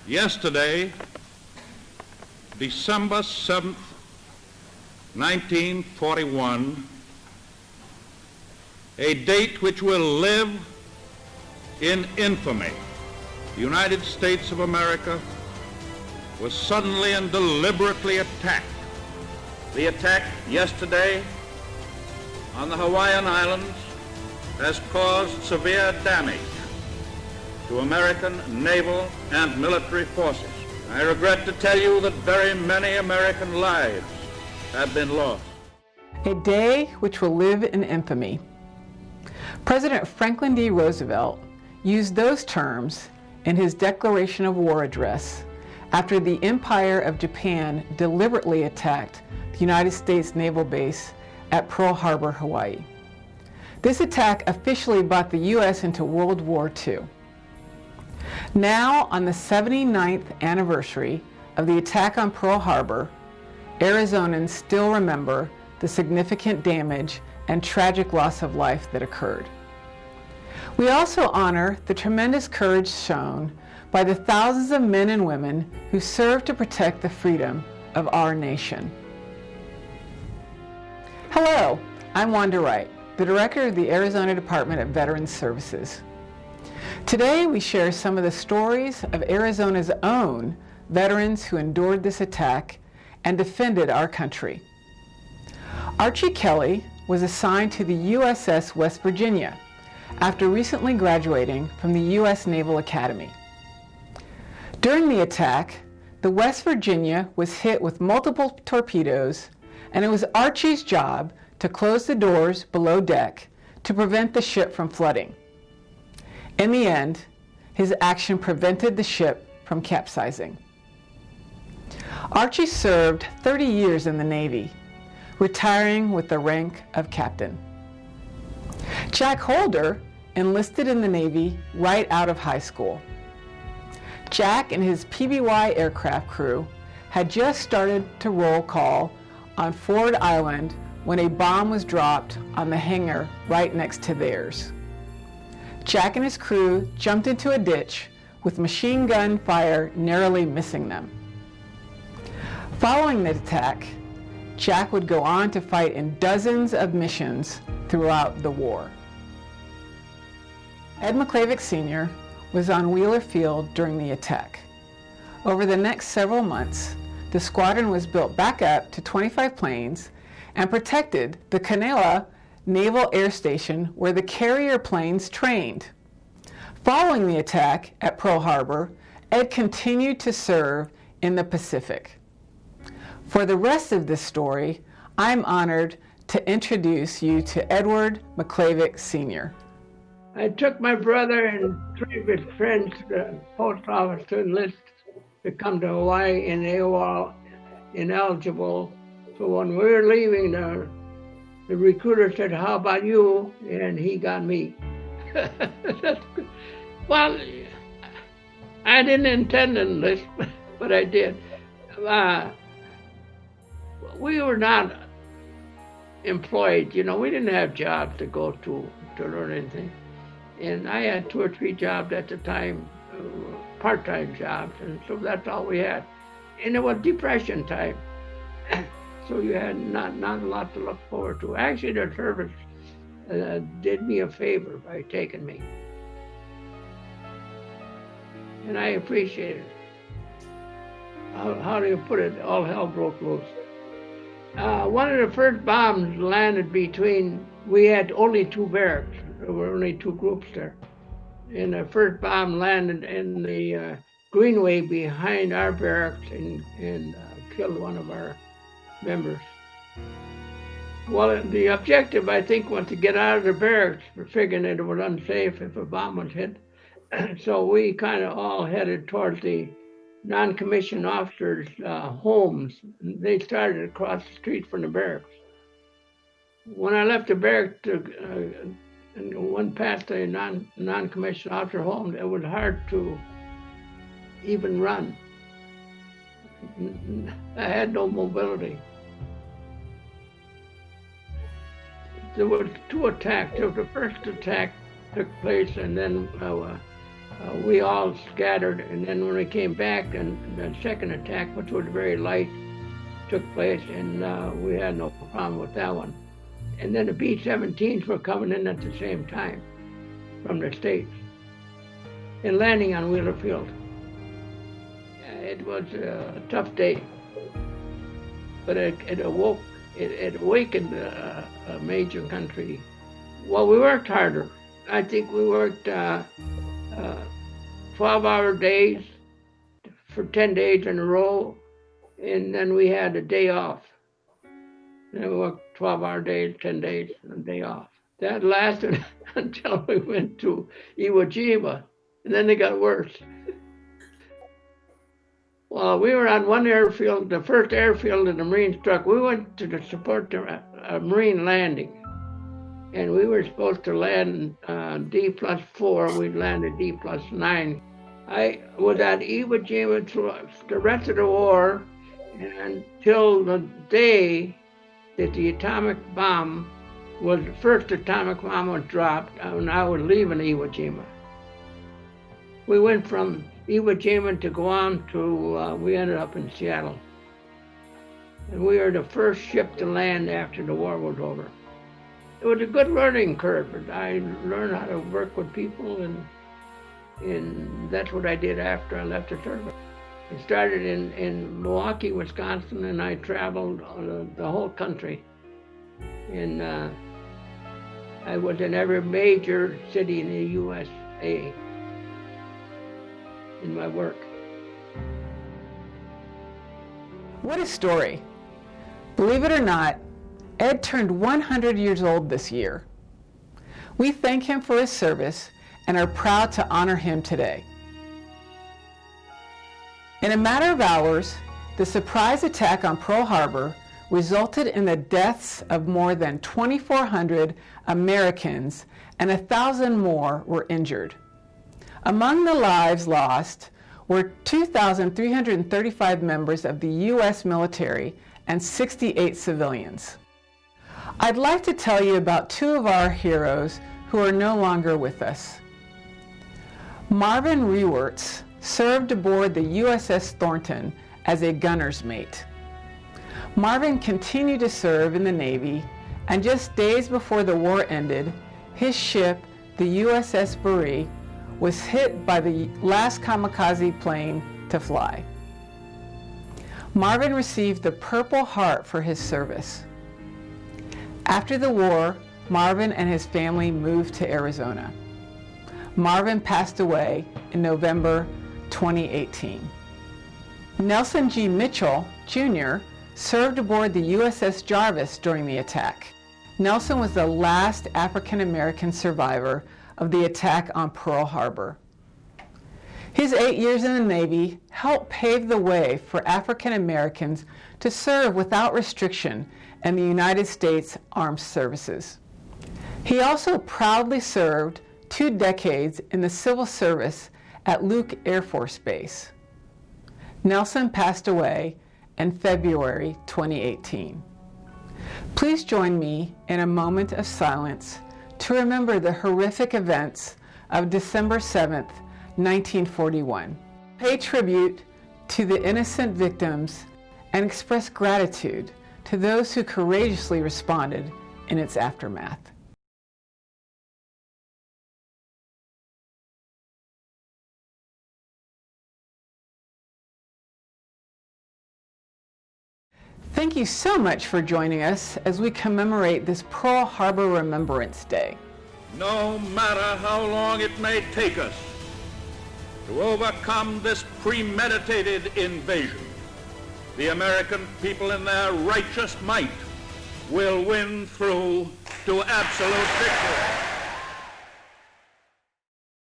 Yesterday, December 7th, 1941, a date which will live in infamy, the United States of America was suddenly and deliberately attacked. The attack yesterday on the Hawaiian Islands has caused severe damage to American naval and military forces. I regret to tell you that very many American lives have been lost. A day which will live in infamy. President Franklin D. Roosevelt used those terms in his Declaration of War address after the Empire of Japan deliberately attacked the United States naval base at Pearl Harbor, Hawaii. This attack officially brought the U.S. into World War II. Now, on the 79th anniversary of the attack on Pearl Harbor, Arizonans still remember the significant damage and tragic loss of life that occurred. We also honor the tremendous courage shown by the thousands of men and women who served to protect the freedom of our nation. Hello, I'm Wanda Wright, the Director of the Arizona Department of Veterans Services. Today we share some of the stories of Arizona's own veterans who endured this attack and defended our country. Archie Kelly was assigned to the USS West Virginia after recently graduating from the U.S. Naval Academy. During the attack, the West Virginia was hit with multiple torpedoes, and it was Archie's job to close the doors below deck to prevent the ship from flooding. In the end, his action prevented the ship from capsizing. Archie served 30 years in the Navy, retiring with the rank of captain. Jack Holder enlisted in the Navy right out of high school. Jack and his PBY aircraft crew had just started to roll call on Ford Island when a bomb was dropped on the hangar right next to theirs. Jack and his crew jumped into a ditch with machine gun fire narrowly missing them. Following the attack, Jack would go on to fight in dozens of missions throughout the war. Ed Mcclavick Sr. was on Wheeler Field during the attack. Over the next several months, the squadron was built back up to 25 planes and protected the Canela Naval Air Station where the carrier planes trained. Following the attack at Pearl Harbor, Ed continued to serve in the Pacific. For the rest of this story, I'm honored to introduce you to Edward Mcclavick Sr. I took my brother and three good friends to the post office to enlist to come to Hawaii, and they were all ineligible. So when we were leaving, the recruiter said, "How about you?" And he got me. Well, I didn't intend to enlist, but I did. We were not employed, we didn't have jobs to go to learn anything. And I had 2 or 3 jobs at the time, part-time jobs, and so that's all we had. And it was Depression time, so you had not a lot to look forward to. Actually, the service did me a favor by taking me, and I appreciate it. How do you put it? All hell broke loose. One of the first bombs landed we had only 2 barracks. There were only 2 groups there. And the first bomb landed in the greenway behind our barracks and killed one of our members. Well, the objective, I think, was to get out of the barracks, figuring that it was unsafe if a bomb was hit. So we kind of all headed towards the non-commissioned officers' homes. They started across the street from the barracks. When I left the barracks and went past the non-commissioned officer home, it was hard to even run. I had no mobility. There were 2 attacks. The first attack took place, and then we all scattered, and then when we came back, and the second attack, which was very light, took place, and we had no problem with that one. And then the B-17s were coming in at the same time from the States and landing on Wheeler Field. It was a tough day, but it awakened a major country. Well, we worked harder. I think we worked 12-hour days for 10 days in a row, and then we had a day off. And we worked 12-hour days, 10 days, and a day off. That lasted until we went to Iwo Jima, and then it got worse. Well, we were on one airfield, the first airfield in the Marine struck. We went to support a Marine landing, and we were supposed to land D+4. We landed D+9. I was at Iwo Jima through the rest of the war until the day that the first atomic bomb was dropped, and I was leaving Iwo Jima. We went from Iwo Jima to Guam to, we ended up in Seattle. And we were the first ship to land after the war was over. It was a good learning curve, but I learned how to work with people, and that's what I did after I left the service. I started in Milwaukee, Wisconsin, and I traveled the whole country. And I was in every major city in the USA in my work. What a story. Believe it or not, Ed turned 100 years old this year. We thank him for his service and are proud to honor him today. In a matter of hours, the surprise attack on Pearl Harbor resulted in the deaths of more than 2,400 Americans, and 1,000 more were injured. Among the lives lost were 2,335 members of the U.S. military and 68 civilians. I'd like to tell you about two of our heroes who are no longer with us. Marvin Riewertz served aboard the USS Thornton as a gunner's mate. Marvin continued to serve in the Navy, and just days before the war ended, his ship, the USS Berea, was hit by the last kamikaze plane to fly. Marvin received the Purple Heart for his service. After the war, Marvin and his family moved to Arizona. Marvin passed away in November 2018. Nelson G. Mitchell, Jr. served aboard the USS Jarvis during the attack. Nelson was the last African-American survivor of the attack on Pearl Harbor. His 8 years in the Navy helped pave the way for African Americans to serve without restriction in the United States Armed Services. He also proudly served 2 decades in the civil service at Luke Air Force Base. Nelson passed away in February 2018. Please join me in a moment of silence to remember the horrific events of December 7th, 1941. Pay tribute to the innocent victims and express gratitude to those who courageously responded in its aftermath. Thank you so much for joining us as we commemorate this Pearl Harbor Remembrance Day. No matter how long it may take us to overcome this premeditated invasion, the American people in their righteous might will win through to absolute victory.